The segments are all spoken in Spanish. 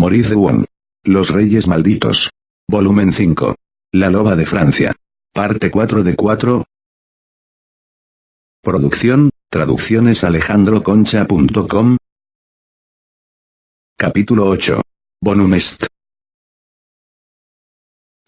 Maurice Wong. Los Reyes Malditos. Volumen 5. La Loba de Francia. Parte 4 de 4. Producción, traducciones alejandroconcha.com. Capítulo 8. Bonum est.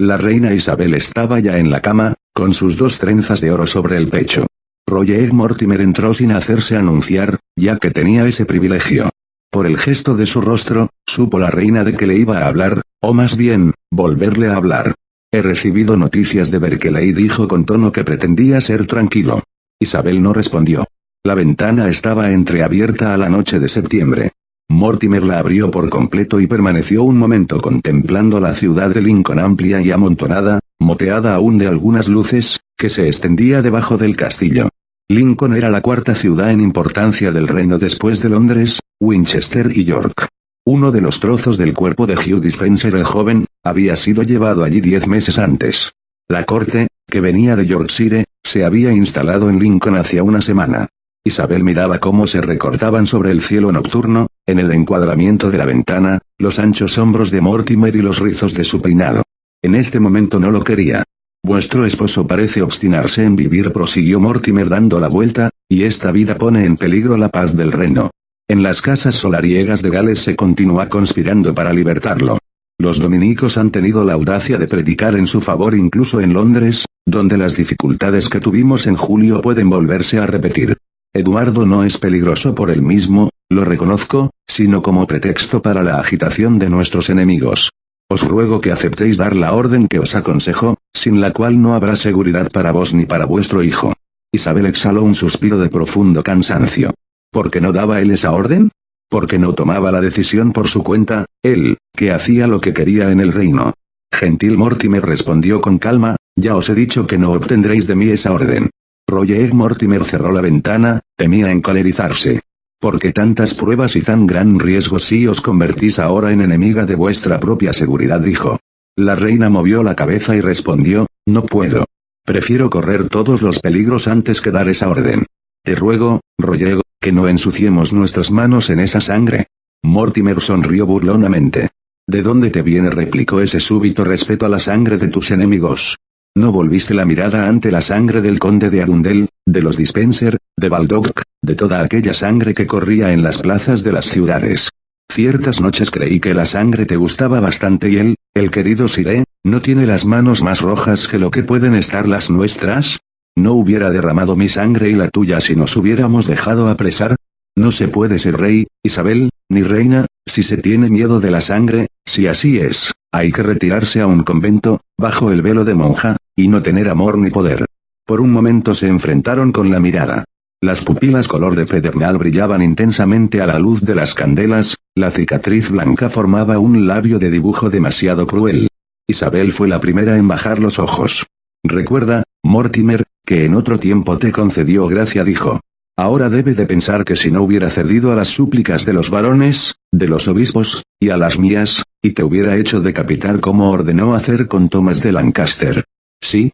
La reina Isabel estaba ya en la cama, con sus 2 trenzas de oro sobre el pecho. Roger Mortimer entró sin hacerse anunciar, ya que tenía ese privilegio. Por el gesto de su rostro, supo la reina de que le iba a hablar, o más bien, volverle a hablar. He recibido noticias de Berkeley, dijo con tono que pretendía ser tranquilo. Isabel no respondió. La ventana estaba entreabierta a la noche de septiembre. Mortimer la abrió por completo y permaneció un momento contemplando la ciudad de Lincoln amplia y amontonada, moteada aún de algunas luces, que se extendía debajo del castillo. Lincoln era la 4ª ciudad en importancia del reino después de Londres, Winchester y York. Uno de los trozos del cuerpo de Hugh Despenser el joven, había sido llevado allí 10 meses antes. La corte, que venía de Yorkshire, se había instalado en Lincoln hacía una semana. Isabel miraba cómo se recortaban sobre el cielo nocturno, en el encuadramiento de la ventana, los anchos hombros de Mortimer y los rizos de su peinado. En este momento no lo quería. Vuestro esposo parece obstinarse en vivir, prosiguió Mortimer dando la vuelta, y esta vida pone en peligro la paz del reino. En las casas solariegas de Gales se continúa conspirando para libertarlo. Los dominicos han tenido la audacia de predicar en su favor incluso en Londres, donde las dificultades que tuvimos en julio pueden volverse a repetir. Eduardo no es peligroso por él mismo, lo reconozco, sino como pretexto para la agitación de nuestros enemigos. Os ruego que aceptéis dar la orden que os aconsejo, sin la cual no habrá seguridad para vos ni para vuestro hijo. Isabel exhaló un suspiro de profundo cansancio. ¿Por qué no daba él esa orden? ¿Por qué no tomaba la decisión por su cuenta, él, que hacía lo que quería en el reino? Gentil Mortimer respondió con calma, ya os he dicho que no obtendréis de mí esa orden. Roger Mortimer cerró la ventana, temía encolerizarse. ¿Por qué tantas pruebas y tan gran riesgo si os convertís ahora en enemiga de vuestra propia seguridad?, dijo. La reina movió la cabeza y respondió, no puedo. Prefiero correr todos los peligros antes que dar esa orden. Te ruego, Roger, que no ensuciemos nuestras manos en esa sangre. Mortimer sonrió burlonamente. ¿De dónde te viene?, replicó ese súbito respeto a la sangre de tus enemigos. ¿No volviste la mirada ante la sangre del conde de Arundel, de los Despenser, de Baldock, de toda aquella sangre que corría en las plazas de las ciudades? Ciertas noches creí que la sangre te gustaba bastante y él, el querido Sire, ¿no tiene las manos más rojas que lo que pueden estar las nuestras? ¿No hubiera derramado mi sangre y la tuya si nos hubiéramos dejado apresar? No se puede ser rey, Isabel, ni reina, si se tiene miedo de la sangre. Si así es, hay que retirarse a un convento, bajo el velo de monja, y no tener amor ni poder. Por un momento se enfrentaron con la mirada. Las pupilas color de pedernal brillaban intensamente a la luz de las candelas, la cicatriz blanca formaba un labio de dibujo demasiado cruel. Isabel fue la primera en bajar los ojos. Recuerda, Mortimer, que en otro tiempo te concedió gracia, dijo. Ahora debe de pensar que si no hubiera cedido a las súplicas de los varones, de los obispos, y a las mías, y te hubiera hecho decapitar como ordenó hacer con Thomas de Lancaster. Sí,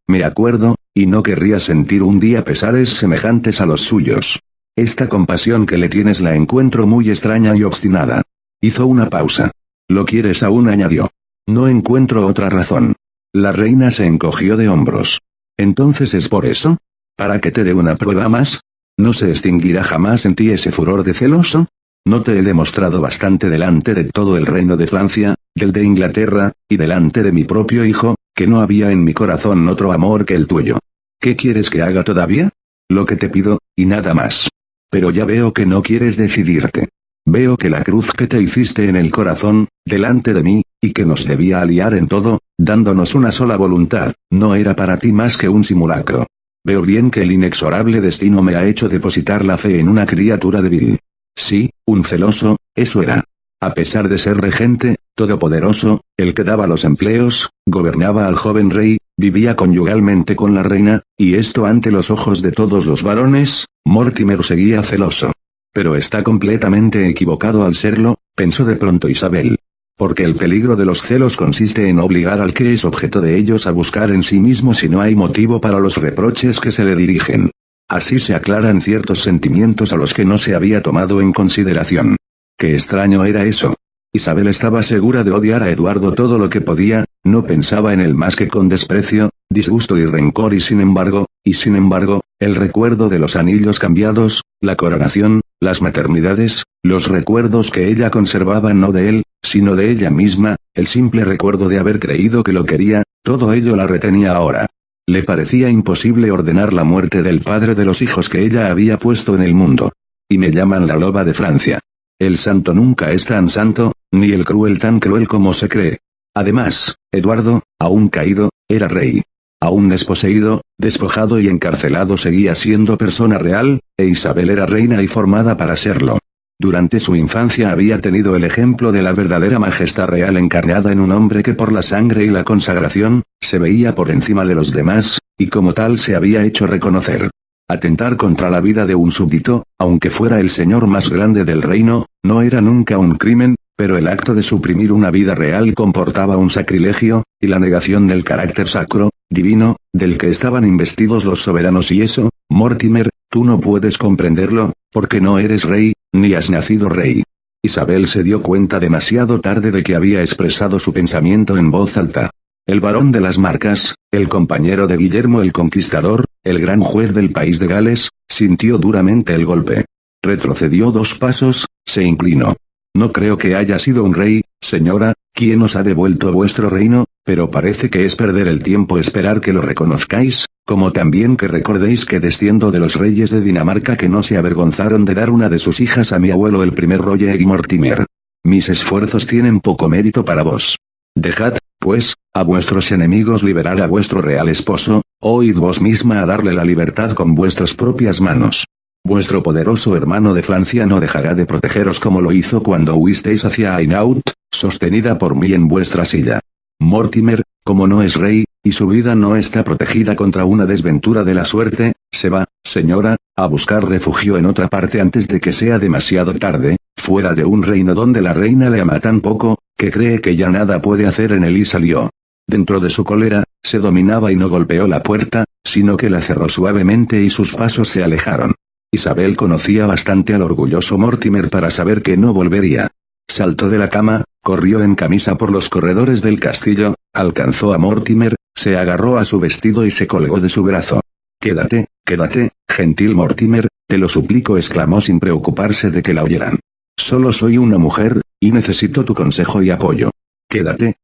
me acuerdo, y no querría sentir un día pesares semejantes a los suyos. Esta compasión que le tienes la encuentro muy extraña y obstinada. Hizo una pausa. ¿Lo quieres aún?, añadió. No encuentro otra razón. La reina se encogió de hombros. ¿Entonces es por eso? ¿Para que te dé una prueba más? ¿No se extinguirá jamás en ti ese furor de celoso? ¿No te he demostrado bastante delante de todo el reino de Francia, del de Inglaterra, y delante de mi propio hijo, que no había en mi corazón otro amor que el tuyo? ¿Qué quieres que haga todavía? Lo que te pido, y nada más. Pero ya veo que no quieres decidirte. Veo que la cruz que te hiciste en el corazón, delante de mí, y que nos debía aliar en todo, dándonos una sola voluntad, no era para ti más que un simulacro. Veo bien que el inexorable destino me ha hecho depositar la fe en una criatura débil. Sí, un celoso, eso era. A pesar de ser regente, todopoderoso, el que daba los empleos, gobernaba al joven rey, vivía conyugalmente con la reina, y esto ante los ojos de todos los varones, Mortimer seguía celoso. Pero está completamente equivocado al serlo, pensó de pronto Isabel. Porque el peligro de los celos consiste en obligar al que es objeto de ellos a buscar en sí mismo si no hay motivo para los reproches que se le dirigen. Así se aclaran ciertos sentimientos a los que no se había tomado en consideración. Qué extraño era eso. Isabel estaba segura de odiar a Eduardo todo lo que podía, no pensaba en él más que con desprecio, disgusto y rencor y sin embargo, el recuerdo de los anillos cambiados, la coronación, las maternidades, los recuerdos que ella conservaba no de él, sino de ella misma, el simple recuerdo de haber creído que lo quería, todo ello la retenía ahora. Le parecía imposible ordenar la muerte del padre de los hijos que ella había puesto en el mundo. Y me llaman la loba de Francia. El santo nunca es tan santo, ni el cruel tan cruel como se cree. Además, Eduardo, aún caído, era rey. Aún desposeído, despojado y encarcelado seguía siendo persona real, e Isabel era reina y formada para serlo. Durante su infancia había tenido el ejemplo de la verdadera majestad real encarnada en un hombre que por la sangre y la consagración, se veía por encima de los demás, y como tal se había hecho reconocer. Atentar contra la vida de un súbdito, aunque fuera el señor más grande del reino, no era nunca un crimen, pero el acto de suprimir una vida real comportaba un sacrilegio, y la negación del carácter sacro, divino, del que estaban investidos los soberanos y eso, Mortimer, tú no puedes comprenderlo, porque no eres rey, ni has nacido rey. Isabel se dio cuenta demasiado tarde de que había expresado su pensamiento en voz alta. El barón de las Marcas, el compañero de Guillermo el Conquistador, el gran juez del país de Gales, sintió duramente el golpe. Retrocedió 2 pasos, se inclinó. No creo que haya sido un rey, señora, quien os ha devuelto vuestro reino, pero parece que es perder el tiempo esperar que lo reconozcáis, como también que recordéis que desciendo de los reyes de Dinamarca que no se avergonzaron de dar una de sus hijas a mi abuelo el primer Roger Mortimer. Mis esfuerzos tienen poco mérito para vos. Dejad, pues, a vuestros enemigos liberar a vuestro real esposo, o id vos misma a darle la libertad con vuestras propias manos. Vuestro poderoso hermano de Francia no dejará de protegeros como lo hizo cuando huisteis hacia Hainaut, sostenida por mí en vuestra silla. Mortimer, como no es rey, y su vida no está protegida contra una desventura de la suerte, se va, señora, a buscar refugio en otra parte antes de que sea demasiado tarde, fuera de un reino donde la reina le ama tan poco, que cree que ya nada puede hacer en él y salió. Dentro de su cólera, se dominaba y no golpeó la puerta, sino que la cerró suavemente y sus pasos se alejaron. Isabel conocía bastante al orgulloso Mortimer para saber que no volvería. Saltó de la cama, corrió en camisa por los corredores del castillo, alcanzó a Mortimer, se agarró a su vestido y se colgó de su brazo. Quédate, gentil Mortimer, te lo suplico, exclamó sin preocuparse de que la oyeran. Solo soy una mujer, y necesito tu consejo y apoyo. Quédate,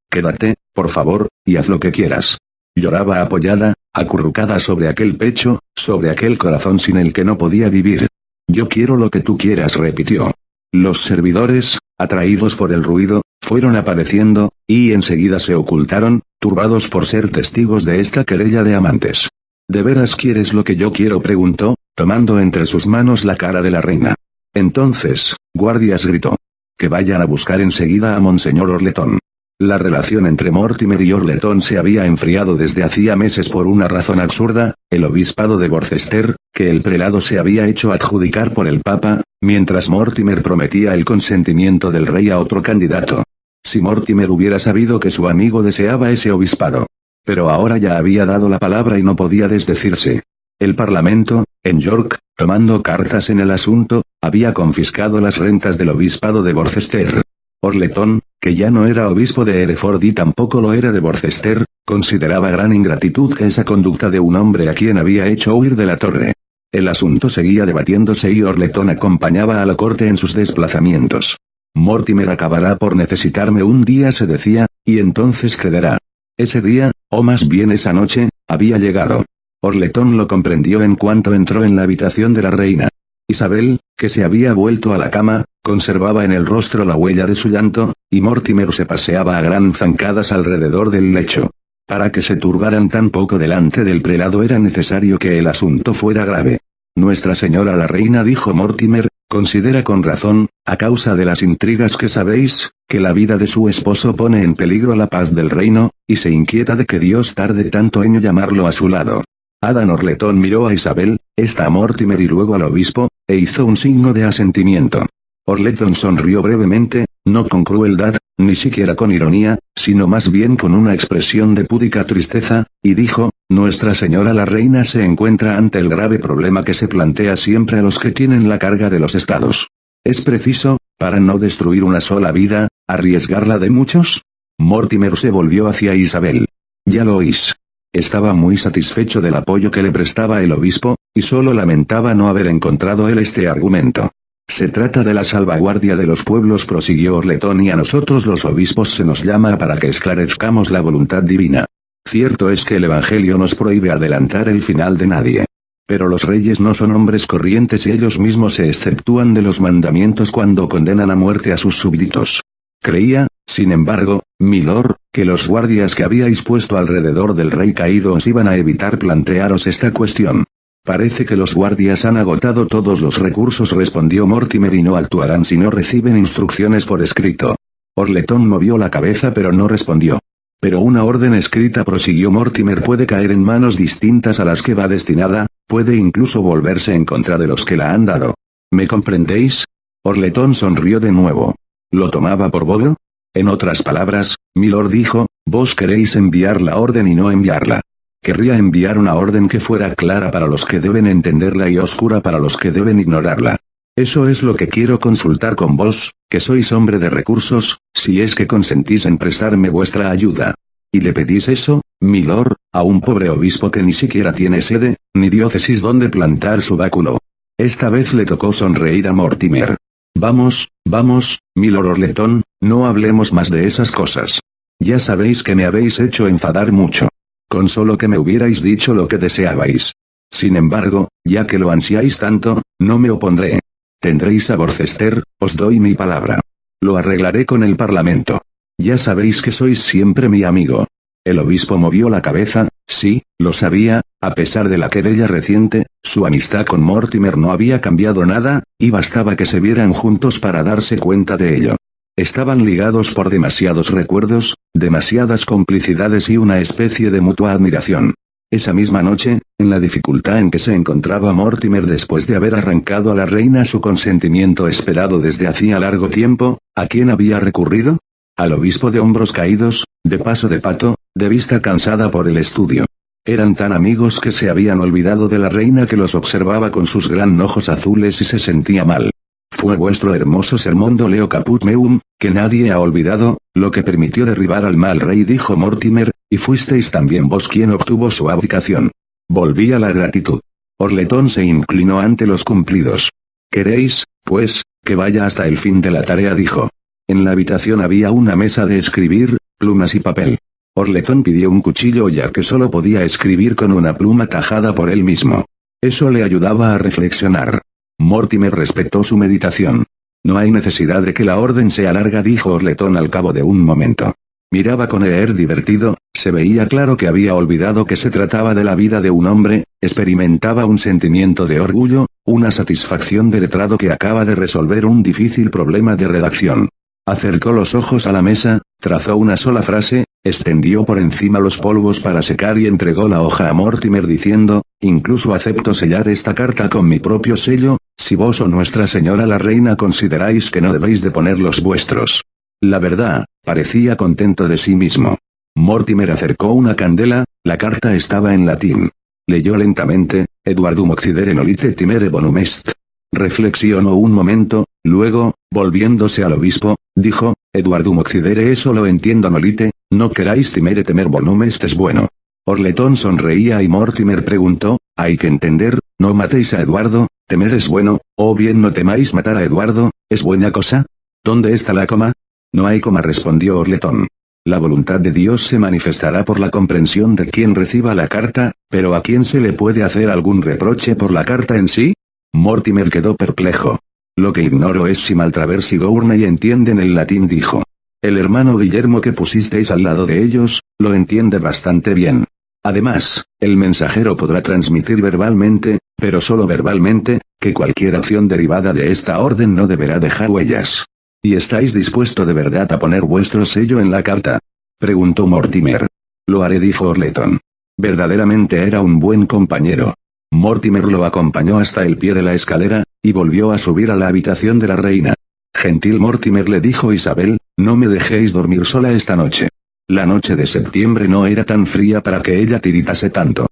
por favor, y haz lo que quieras. Lloraba apoyada, acurrucada sobre aquel pecho, sobre aquel corazón sin el que no podía vivir. Yo quiero lo que tú quieras, repitió. Los servidores, atraídos por el ruido, fueron apareciendo, y enseguida se ocultaron, turbados por ser testigos de esta querella de amantes. ¿De veras quieres lo que yo quiero?, preguntó, tomando entre sus manos la cara de la reina. Entonces, guardias, gritó. Que vayan a buscar enseguida a Monseñor Orletón. La relación entre Mortimer y Orletón se había enfriado desde hacía meses por una razón absurda, el obispado de Worcester, que el prelado se había hecho adjudicar por el Papa, mientras Mortimer prometía el consentimiento del rey a otro candidato. Si Mortimer hubiera sabido que su amigo deseaba ese obispado. Pero ahora ya había dado la palabra y no podía desdecirse. El Parlamento, en York, tomando cartas en el asunto, había confiscado las rentas del obispado de Worcester. Orletón, que ya no era obispo de Hereford y tampoco lo era de Worcester, consideraba gran ingratitud esa conducta de un hombre a quien había hecho huir de la torre. El asunto seguía debatiéndose y Orletón acompañaba a la corte en sus desplazamientos. Mortimer acabará por necesitarme un día, se decía, y entonces cederá. Ese día, o más bien esa noche, había llegado. Orletón lo comprendió en cuanto entró en la habitación de la reina. Isabel, que se había vuelto a la cama, conservaba en el rostro la huella de su llanto, y Mortimer se paseaba a gran zancadas alrededor del lecho. Para que se turbaran tan poco delante del prelado era necesario que el asunto fuera grave. Nuestra señora la reina, dijo Mortimer, considera con razón, a causa de las intrigas que sabéis, que la vida de su esposo pone en peligro la paz del reino, y se inquieta de que Dios tarde tanto en llamarlo a su lado. Adam Orletón miró a Isabel, esta a Mortimer y luego al obispo, e hizo un signo de asentimiento. Orletón sonrió brevemente, no con crueldad, ni siquiera con ironía, sino más bien con una expresión de púdica tristeza, y dijo, Nuestra Señora la Reina se encuentra ante el grave problema que se plantea siempre a los que tienen la carga de los estados. Es preciso, para no destruir una sola vida, ¿Arriesgarla de muchos? Mortimer se volvió hacia Isabel. Ya lo oís. Estaba muy satisfecho del apoyo que le prestaba el obispo, y solo lamentaba no haber encontrado él este argumento. Se trata de la salvaguardia de los pueblos, prosiguió Orletón, y a nosotros los obispos se nos llama para que esclarezcamos la voluntad divina. Cierto es que el Evangelio nos prohíbe adelantar el final de nadie. Pero los reyes no son hombres corrientes y ellos mismos se exceptúan de los mandamientos cuando condenan a muerte a sus súbditos. Creía, sin embargo, milord, que los guardias que habíais puesto alrededor del rey caído os iban a evitar plantearos esta cuestión. Parece que los guardias han agotado todos los recursos, respondió Mortimer, y no actuarán si no reciben instrucciones por escrito. Orletón movió la cabeza pero no respondió. Pero una orden escrita, prosiguió Mortimer, puede caer en manos distintas a las que va destinada, puede incluso volverse en contra de los que la han dado. ¿Me comprendéis? Orletón sonrió de nuevo. ¿Lo tomaba por bobo? En otras palabras, milord, dijo, vos queréis enviar la orden y no enviarla. Querría enviar una orden que fuera clara para los que deben entenderla y oscura para los que deben ignorarla. Eso es lo que quiero consultar con vos, que sois hombre de recursos, si es que consentís en prestarme vuestra ayuda. ¿Y le pedís eso, milord, a un pobre obispo que ni siquiera tiene sede, ni diócesis donde plantar su báculo? Esta vez le tocó sonreír a Mortimer. Vamos, milord Orletón, no hablemos más de esas cosas. Ya sabéis que me habéis hecho enfadar mucho. Con solo que me hubierais dicho lo que deseabais. Sin embargo, ya que lo ansiáis tanto, no me opondré. Tendréis a Worcester, os doy mi palabra. Lo arreglaré con el Parlamento. Ya sabéis que sois siempre mi amigo. El obispo movió la cabeza. Sí, lo sabía, a pesar de la querella reciente, su amistad con Mortimer no había cambiado nada, y bastaba que se vieran juntos para darse cuenta de ello. Estaban ligados por demasiados recuerdos, demasiadas complicidades y una especie de mutua admiración. Esa misma noche, en la dificultad en que se encontraba Mortimer después de haber arrancado a la reina su consentimiento esperado desde hacía largo tiempo, ¿a quién había recurrido? Al obispo de hombros caídos, de paso de pato, de vista cansada por el estudio. Eran tan amigos que se habían olvidado de la reina, que los observaba con sus gran ojos azules y se sentía mal. Fue vuestro hermoso sermón do Leo Caput Meum, que nadie ha olvidado, lo que permitió derribar al mal rey, dijo Mortimer, y fuisteis también vos quien obtuvo su abdicación. Volví a la gratitud. Orletón se inclinó ante los cumplidos. ¿Queréis, pues, que vaya hasta el fin de la tarea?, dijo. En la habitación había una mesa de escribir, plumas y papel. Orletón pidió un cuchillo ya que solo podía escribir con una pluma tajada por él mismo. Eso le ayudaba a reflexionar. Mortimer respetó su meditación. No hay necesidad de que la orden sea larga, dijo Orletón al cabo de un momento. Miraba con aire divertido, se veía claro que había olvidado que se trataba de la vida de un hombre, experimentaba un sentimiento de orgullo, una satisfacción de letrado que acaba de resolver un difícil problema de redacción. Acercó los ojos a la mesa, trazó una sola frase, extendió por encima los polvos para secar y entregó la hoja a Mortimer diciendo, incluso acepto sellar esta carta con mi propio sello, si vos o Nuestra Señora la Reina consideráis que no debéis de poner los vuestros. La verdad, parecía contento de sí mismo. Mortimer acercó una candela, la carta estaba en latín. Leyó lentamente, Eduardum occidere nolite timere bonum est. Reflexionó un momento, luego, volviéndose al obispo, dijo, Eduardum occidere, eso lo entiendo, nolite, no queráis timere, temer bonum est es bueno. Orletón sonreía y Mortimer preguntó, hay que entender, no matéis a Eduardo, temer es bueno, o bien no temáis matar a Eduardo, ¿es buena cosa? ¿Dónde está la coma? No hay coma, respondió Orletón. La voluntad de Dios se manifestará por la comprensión de quien reciba la carta, pero ¿a quién se le puede hacer algún reproche por la carta en sí? Mortimer quedó perplejo. Lo que ignoro es si Maltravers y Gournay entienden el latín, dijo. El hermano Guillermo que pusisteis al lado de ellos, lo entiende bastante bien. Además, el mensajero podrá transmitir verbalmente, pero solo verbalmente, que cualquier acción derivada de esta orden no deberá dejar huellas. ¿Y estáis dispuesto de verdad a poner vuestro sello en la carta?, preguntó Mortimer. Lo haré, dijo Orletón. Verdaderamente era un buen compañero. Mortimer lo acompañó hasta el pie de la escalera, y volvió a subir a la habitación de la reina. Gentil Mortimer, le dijo Isabel, no me dejéis dormir sola esta noche. La noche de septiembre no era tan fría para que ella tiritase tanto.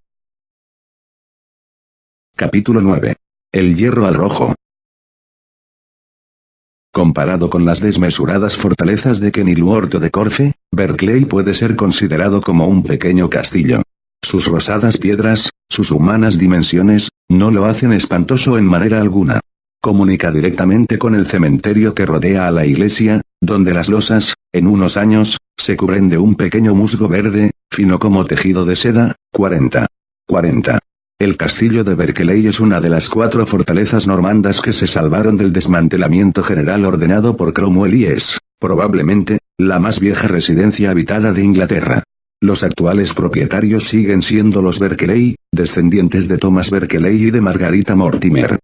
Capítulo 9. El hierro al rojo. Comparado con las desmesuradas fortalezas de Kenilworth o de Corfe, Berkeley puede ser considerado como un pequeño castillo. Sus rosadas piedras, sus humanas dimensiones, no lo hacen espantoso en manera alguna. Comunica directamente con el cementerio que rodea a la iglesia, donde las losas, en unos años, se cubren de un pequeño musgo verde, fino como tejido de seda. 40. El castillo de Berkeley es una de las 4 fortalezas normandas que se salvaron del desmantelamiento general ordenado por Cromwell y es, probablemente, la más vieja residencia habitada de Inglaterra. Los actuales propietarios siguen siendo los Berkeley, descendientes de Thomas Berkeley y de Margarita Mortimer.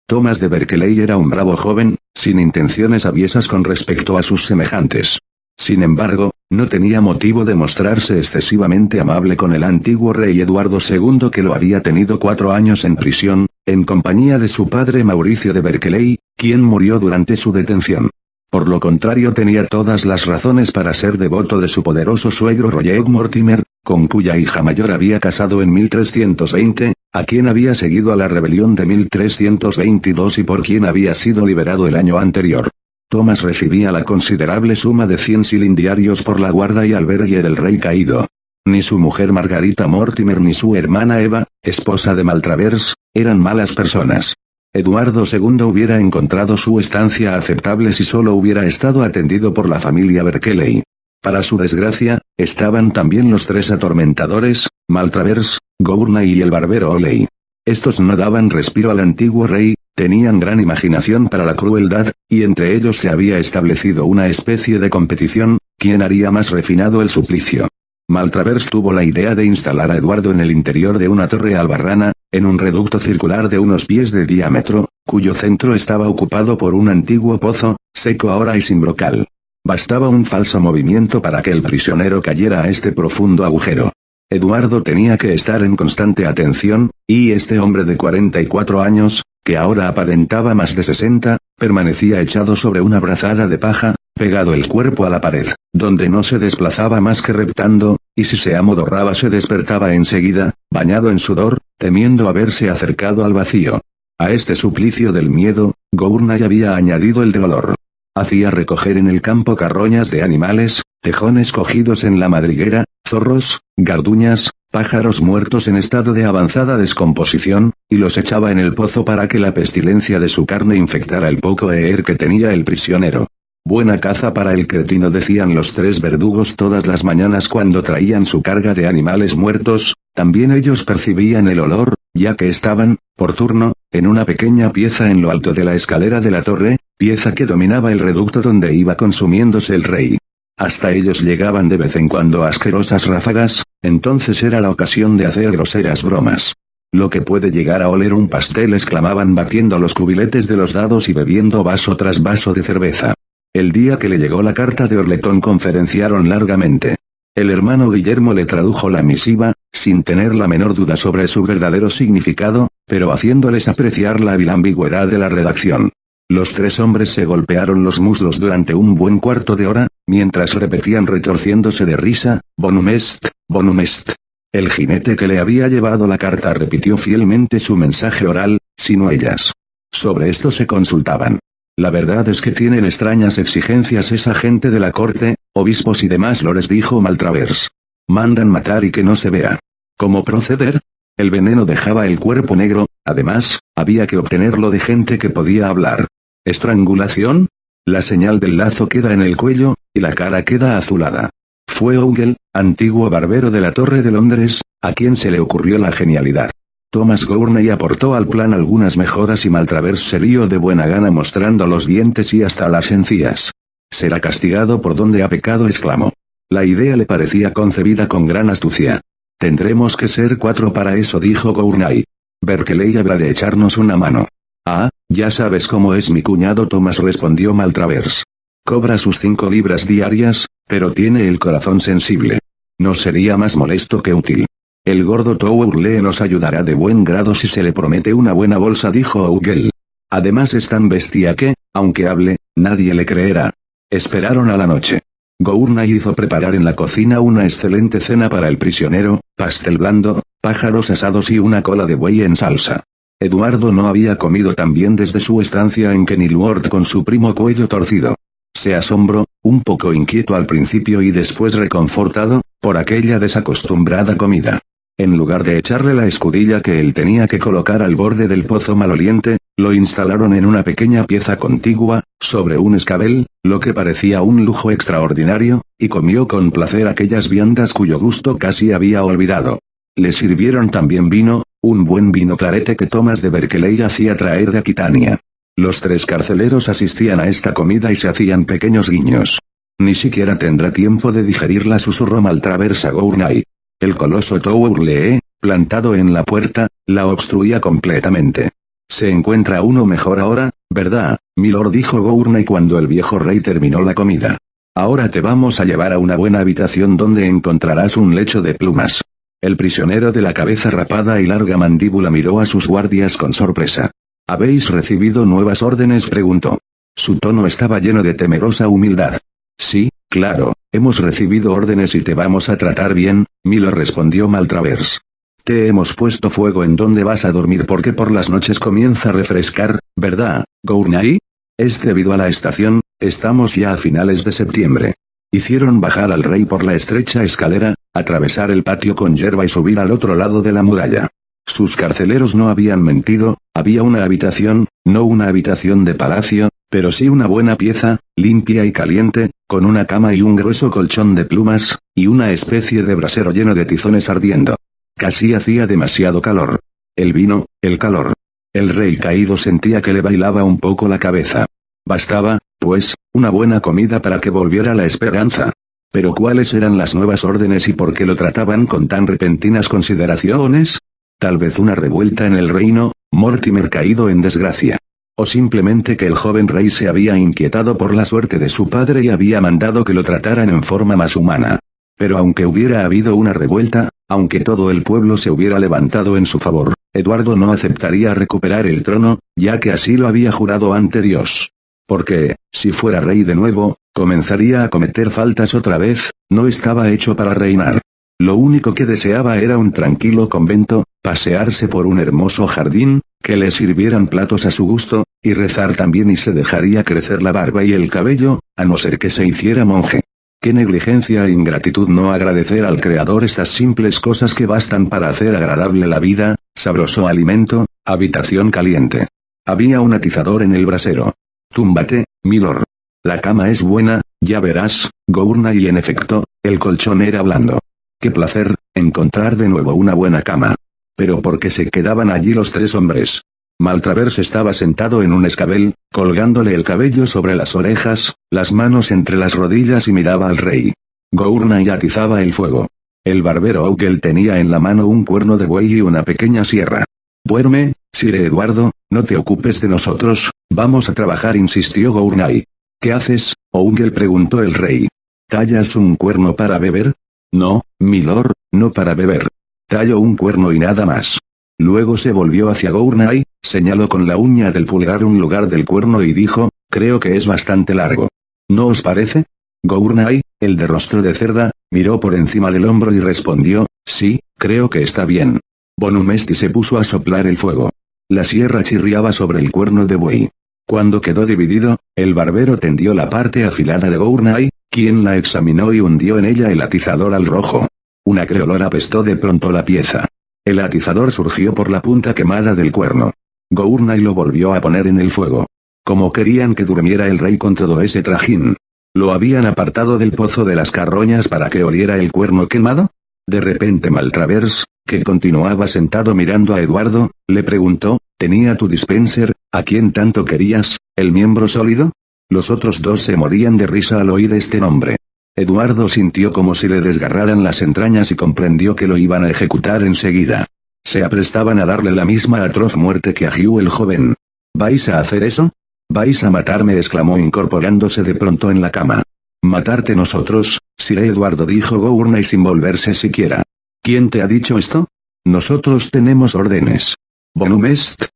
Thomas de Berkeley era un bravo joven, sin intenciones aviesas con respecto a sus semejantes. Sin embargo, no tenía motivo de mostrarse excesivamente amable con el antiguo rey Eduardo II, que lo había tenido 4 años en prisión, en compañía de su padre Mauricio de Berkeley, quien murió durante su detención. Por lo contrario, tenía todas las razones para ser devoto de su poderoso suegro Roger Mortimer, con cuya hija mayor había casado en 1320, a quien había seguido a la rebelión de 1322 y por quien había sido liberado el año anterior. Thomas recibía la considerable suma de 100 shillings diarios por la guarda y albergue del rey caído. Ni su mujer Margarita Mortimer ni su hermana Eva, esposa de Maltravers, eran malas personas. Eduardo II hubiera encontrado su estancia aceptable si solo hubiera estado atendido por la familia Berkeley. Para su desgracia, estaban también los 3 atormentadores, Maltravers, Gournay y el barbero Oley. Estos no daban respiro al antiguo rey, tenían gran imaginación para la crueldad, y entre ellos se había establecido una especie de competición, ¿quién haría más refinado el suplicio? Maltravers tuvo la idea de instalar a Eduardo en el interior de una torre albarrana, en un reducto circular de unos pies de diámetro, cuyo centro estaba ocupado por un antiguo pozo, seco ahora y sin brocal. Bastaba un falso movimiento para que el prisionero cayera a este profundo agujero. Eduardo tenía que estar en constante atención, y este hombre de 44 años, que ahora aparentaba más de 60, permanecía echado sobre una brazada de paja, pegado el cuerpo a la pared, donde no se desplazaba más que reptando, y si se amodorraba se despertaba enseguida, bañado en sudor, temiendo haberse acercado al vacío. A este suplicio del miedo, Gournay había añadido el de dolor. Hacía recoger en el campo carroñas de animales, tejones cogidos en la madriguera, zorros, garduñas, pájaros muertos en estado de avanzada descomposición, y los echaba en el pozo para que la pestilencia de su carne infectara el poco aire que tenía el prisionero. Buena caza para el cretino, decían los 3 verdugos todas las mañanas cuando traían su carga de animales muertos. También ellos percibían el olor, ya que estaban, por turno, en una pequeña pieza en lo alto de la escalera de la torre, pieza que dominaba el reducto donde iba consumiéndose el rey. Hasta ellos llegaban de vez en cuando asquerosas ráfagas, entonces era la ocasión de hacer groseras bromas. «Lo que puede llegar a oler un pastel», exclamaban batiendo los cubiletes de los dados y bebiendo vaso tras vaso de cerveza. El día que le llegó la carta de Orletón conferenciaron largamente. El hermano Guillermo le tradujo la misiva, sin tener la menor duda sobre su verdadero significado, pero haciéndoles apreciar la vil ambigüedad de la redacción. Los 3 hombres se golpearon los muslos durante un buen cuarto de hora, mientras repetían retorciéndose de risa, «Bonum est, bonum est». El jinete que le había llevado la carta repitió fielmente su mensaje oral, sino ellas. Sobre esto se consultaban. «La verdad es que tienen extrañas exigencias esa gente de la corte, obispos y demás lores», dijo Maltravers. «Mandan matar y que no se vea. ¿Cómo proceder? El veneno dejaba el cuerpo negro, además, había que obtenerlo de gente que podía hablar. ¿Estrangulación? La señal del lazo queda en el cuello, y la cara queda azulada». Fue Ogle, antiguo barbero de la Torre de Londres, a quien se le ocurrió la genialidad. Thomas Gournay aportó al plan algunas mejoras y Maltravers se rió de buena gana mostrando los dientes y hasta las encías. «Será castigado por donde ha pecado», exclamó. La idea le parecía concebida con gran astucia. «Tendremos que ser 4 para eso», dijo Gournay. «Berkeley habrá de echarnos una mano». «Ah, ya sabes cómo es mi cuñado Thomas», respondió Maltravers. «Cobra sus 5 libras diarias, pero tiene el corazón sensible. Nos sería más molesto que útil. El gordo Towerle nos ayudará de buen grado si se le promete una buena bolsa», dijo Ogle. «Además es tan bestia que, aunque hable, nadie le creerá». Esperaron a la noche. Gournay hizo preparar en la cocina una excelente cena para el prisionero, pastel blando, pájaros asados y una cola de buey en salsa. Eduardo no había comido tan bien desde su estancia en Kenilworth con su primo Cuello Torcido. Se asombró, un poco inquieto al principio y después reconfortado, por aquella desacostumbrada comida. En lugar de echarle la escudilla que él tenía que colocar al borde del pozo maloliente, lo instalaron en una pequeña pieza contigua, sobre un escabel, lo que parecía un lujo extraordinario, y comió con placer aquellas viandas cuyo gusto casi había olvidado. Le sirvieron también vino, un buen vino clarete que Thomas de Berkeley hacía traer de Aquitania. Los 3 carceleros asistían a esta comida y se hacían pequeños guiños. Ni siquiera tendrá tiempo de digerirla, susurró Maltravers a Gurney. El coloso Towerley, plantado en la puerta, la obstruía completamente. Se encuentra uno mejor ahora, ¿verdad, milord?, dijo Gurney cuando el viejo rey terminó la comida. Ahora te vamos a llevar a una buena habitación donde encontrarás un lecho de plumas. El prisionero de la cabeza rapada y larga mandíbula miró a sus guardias con sorpresa. ¿Habéis recibido nuevas órdenes?, preguntó. Su tono estaba lleno de temerosa humildad. Sí, claro, hemos recibido órdenes y te vamos a tratar bien, Milo, respondió Maltravers. Te hemos puesto fuego en donde vas a dormir porque por las noches comienza a refrescar, ¿verdad, Gurney? Es debido a la estación, estamos ya a finales de septiembre. Hicieron bajar al rey por la estrecha escalera, atravesar el patio con hierba y subir al otro lado de la muralla. Sus carceleros no habían mentido, había una habitación, no una habitación de palacio, pero sí una buena pieza, limpia y caliente, con una cama y un grueso colchón de plumas, y una especie de brasero lleno de tizones ardiendo. Casi hacía demasiado calor. El vino, el calor. El rey caído sentía que le bailaba un poco la cabeza. Bastaba, pues, una buena comida para que volviera la esperanza. Pero ¿cuáles eran las nuevas órdenes y por qué lo trataban con tan repentinas consideraciones? Tal vez una revuelta en el reino, Mortimer caído en desgracia. O simplemente que el joven rey se había inquietado por la suerte de su padre y había mandado que lo trataran en forma más humana. Pero aunque hubiera habido una revuelta, aunque todo el pueblo se hubiera levantado en su favor, Eduardo no aceptaría recuperar el trono, ya que así lo había jurado ante Dios. Porque, si fuera rey de nuevo, comenzaría a cometer faltas otra vez, no estaba hecho para reinar. Lo único que deseaba era un tranquilo convento, pasearse por un hermoso jardín, que le sirvieran platos a su gusto, y rezar también, y se dejaría crecer la barba y el cabello, a no ser que se hiciera monje. Qué negligencia e ingratitud no agradecer al Creador estas simples cosas que bastan para hacer agradable la vida, sabroso alimento, habitación caliente. Había un atizador en el brasero. Túmbate, milord. La cama es buena, ya verás, Gurney, y en efecto, el colchón era blando. Qué placer, encontrar de nuevo una buena cama. Pero ¿por qué se quedaban allí los 3 hombres? Maltravers estaba sentado en un escabel, colgándole el cabello sobre las orejas, las manos entre las rodillas y miraba al rey. Gurney atizaba el fuego. El barbero Aukel tenía en la mano un cuerno de buey y una pequeña sierra. Duerme, Sir Eduardo, no te ocupes de nosotros, vamos a trabajar, insistió Gurney. ¿Qué haces, Aukel?, preguntó el rey. ¿Tallas un cuerno para beber? No, milord, no para beber. Tallo un cuerno y nada más. Luego se volvió hacia Gurney, señaló con la uña del pulgar un lugar del cuerno y dijo, creo que es bastante largo. ¿No os parece? Gurney, el de rostro de cerda, miró por encima del hombro y respondió, sí, creo que está bien. Bonumesti se puso a soplar el fuego. La sierra chirriaba sobre el cuerno de buey. Cuando quedó dividido, el barbero tendió la parte afilada de Gurney, quien la examinó y hundió en ella el atizador al rojo. Un acre olor apestó de pronto la pieza. El atizador surgió por la punta quemada del cuerno. Gurney lo volvió a poner en el fuego. ¿Cómo querían que durmiera el rey con todo ese trajín? ¿Lo habían apartado del pozo de las carroñas para que oliera el cuerno quemado? De repente Maltravers, que continuaba sentado mirando a Eduardo, le preguntó, ¿tenía tu dispenser, a quien tanto querías, el miembro sólido? Los otros 2 se morían de risa al oír este nombre. Eduardo sintió como si le desgarraran las entrañas y comprendió que lo iban a ejecutar enseguida. Se aprestaban a darle la misma atroz muerte que a Hugh el joven. ¿Vais a hacer eso? ¿Vais a matarme?, exclamó incorporándose de pronto en la cama. ¿Matarte nosotros, Sir Eduardo?, dijo Gurney sin volverse siquiera. ¿Quién te ha dicho esto? Nosotros tenemos órdenes. Bonumest.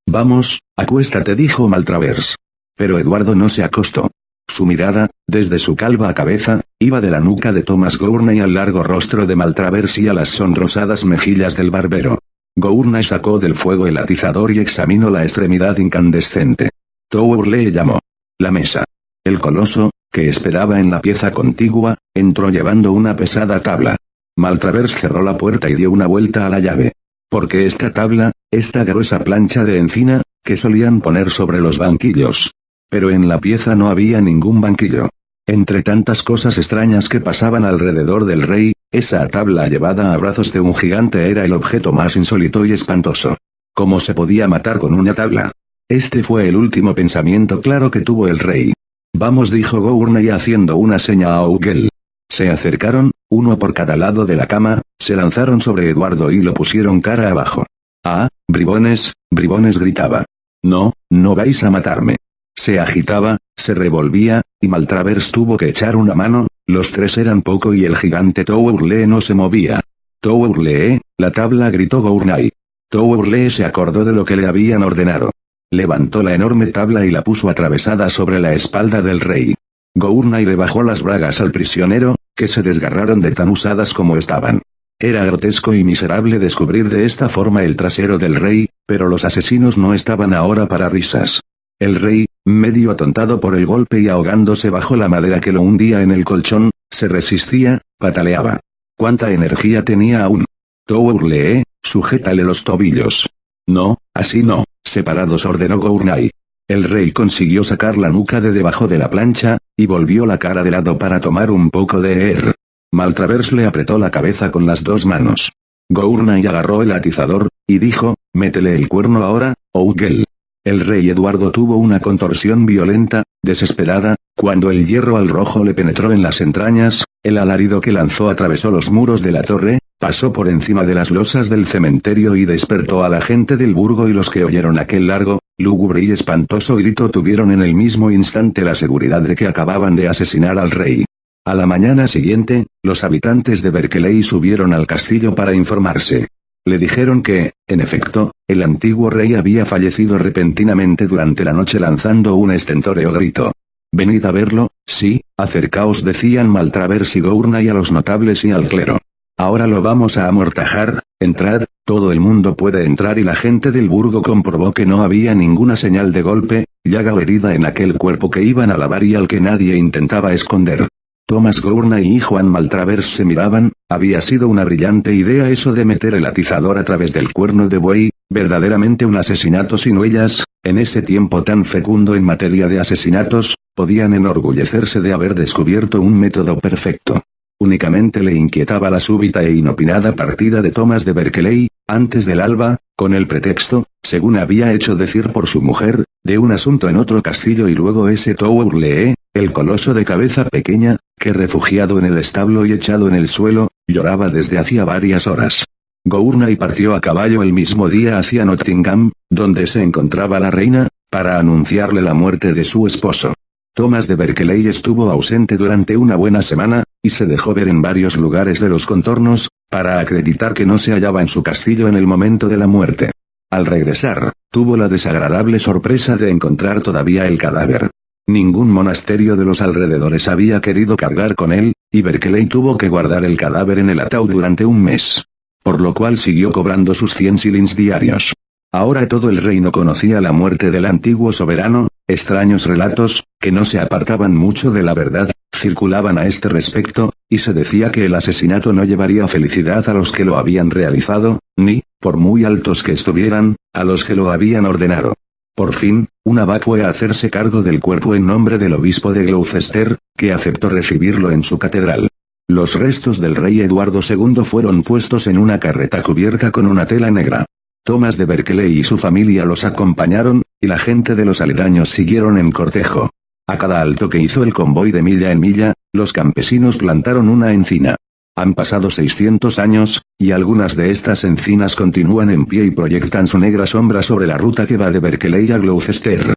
Vamos, acuéstate, dijo Maltravers. Pero Eduardo no se acostó. Su mirada, desde su calva cabeza, iba de la nuca de Thomas Gurney al largo rostro de Maltravers y a las sonrosadas mejillas del barbero. Gurnai sacó del fuego el atizador y examinó la extremidad incandescente. Tower le llamó. La mesa. El coloso, que esperaba en la pieza contigua, entró llevando una pesada tabla. Maltravers cerró la puerta y dio una vuelta a la llave. Porque esta tabla, esta gruesa plancha de encina, que solían poner sobre los banquillos. Pero en la pieza no había ningún banquillo. Entre tantas cosas extrañas que pasaban alrededor del rey, esa tabla llevada a brazos de un gigante era el objeto más insólito y espantoso. ¿Cómo se podía matar con una tabla? Este fue el último pensamiento claro que tuvo el rey. Vamos, dijo Gurnai haciendo una seña a Ougel. Se acercaron, uno por cada lado de la cama, se lanzaron sobre Eduardo y lo pusieron cara abajo. Ah, bribones, bribones, gritaba. No, no vais a matarme. Se agitaba, se revolvía, y Maltravers tuvo que echar una mano, los tres eran poco y el gigante Towerle no se movía. Towerle, la tabla, gritó Gurnai. Towerle se acordó de lo que le habían ordenado. Levantó la enorme tabla y la puso atravesada sobre la espalda del rey. Gurnai le bajó las bragas al prisionero, que se desgarraron de tan usadas como estaban. Era grotesco y miserable descubrir de esta forma el trasero del rey, pero los asesinos no estaban ahora para risas. El rey, medio atontado por el golpe y ahogándose bajo la madera que lo hundía en el colchón, se resistía, pataleaba. ¿Cuánta energía tenía aún? Towerle, sujétale los tobillos. No, así no, separados, ordenó Gurnai. El rey consiguió sacar la nuca de debajo de la plancha, y volvió la cara de lado para tomar un poco de aire. Maltravers le apretó la cabeza con las dos manos. Gurnai agarró el atizador, y dijo, métele el cuerno ahora, Ougel. El rey Eduardo tuvo una contorsión violenta, desesperada, cuando el hierro al rojo le penetró en las entrañas, el alarido que lanzó atravesó los muros de la torre, pasó por encima de las losas del cementerio y despertó a la gente del burgo, y los que oyeron aquel largo, lúgubre y espantoso grito tuvieron en el mismo instante la seguridad de que acababan de asesinar al rey. A la mañana siguiente, los habitantes de Berkeley subieron al castillo para informarse. Le dijeron que, en efecto, el antiguo rey había fallecido repentinamente durante la noche lanzando un estentóreo grito. Venid a verlo, sí, acercaos, decían Maltravers y Gurnai a los notables y al clero. Ahora lo vamos a amortajar, entrad, todo el mundo puede entrar, y la gente del burgo comprobó que no había ninguna señal de golpe, llaga o herida en aquel cuerpo que iban a lavar y al que nadie intentaba esconder. Thomas Gurnai y Juan Maltravers se miraban, había sido una brillante idea eso de meter el atizador a través del cuerno de buey, verdaderamente un asesinato sin huellas, en ese tiempo tan fecundo en materia de asesinatos, podían enorgullecerse de haber descubierto un método perfecto. Únicamente le inquietaba la súbita e inopinada partida de Thomas de Berkeley, antes del alba, con el pretexto, según había hecho decir por su mujer, de un asunto en otro castillo, y luego ese Towerle, el coloso de cabeza pequeña, que refugiado en el establo y echado en el suelo, lloraba desde hacía varias horas. Gurnai partió a caballo el mismo día hacia Nottingham, donde se encontraba la reina, para anunciarle la muerte de su esposo. Thomas de Berkeley estuvo ausente durante una buena semana, y se dejó ver en varios lugares de los contornos, para acreditar que no se hallaba en su castillo en el momento de la muerte. Al regresar, tuvo la desagradable sorpresa de encontrar todavía el cadáver. Ningún monasterio de los alrededores había querido cargar con él, y Berkeley tuvo que guardar el cadáver en el ataúd durante un mes. Por lo cual siguió cobrando sus 100 shillings diarios. Ahora todo el reino conocía la muerte del antiguo soberano, extraños relatos, que no se apartaban mucho de la verdad, circulaban a este respecto, y se decía que el asesinato no llevaría felicidad a los que lo habían realizado, ni, por muy altos que estuvieran, a los que lo habían ordenado. Por fin, un abad fue a hacerse cargo del cuerpo en nombre del obispo de Gloucester, que aceptó recibirlo en su catedral. Los restos del rey Eduardo II fueron puestos en una carreta cubierta con una tela negra. Thomas de Berkeley y su familia los acompañaron, y la gente de los aledaños siguieron en cortejo. A cada alto que hizo el convoy de milla en milla, los campesinos plantaron una encina. Han pasado 600 años, y algunas de estas encinas continúan en pie y proyectan su negra sombra sobre la ruta que va de Berkeley a Gloucester.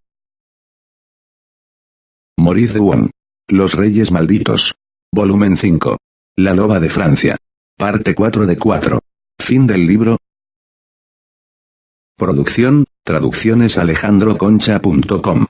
Maurice de Won. Los Reyes Malditos. Volumen 5. La Loba de Francia. Parte 4 de 4. Fin del libro. Producción, traducciones alejandroconcha.com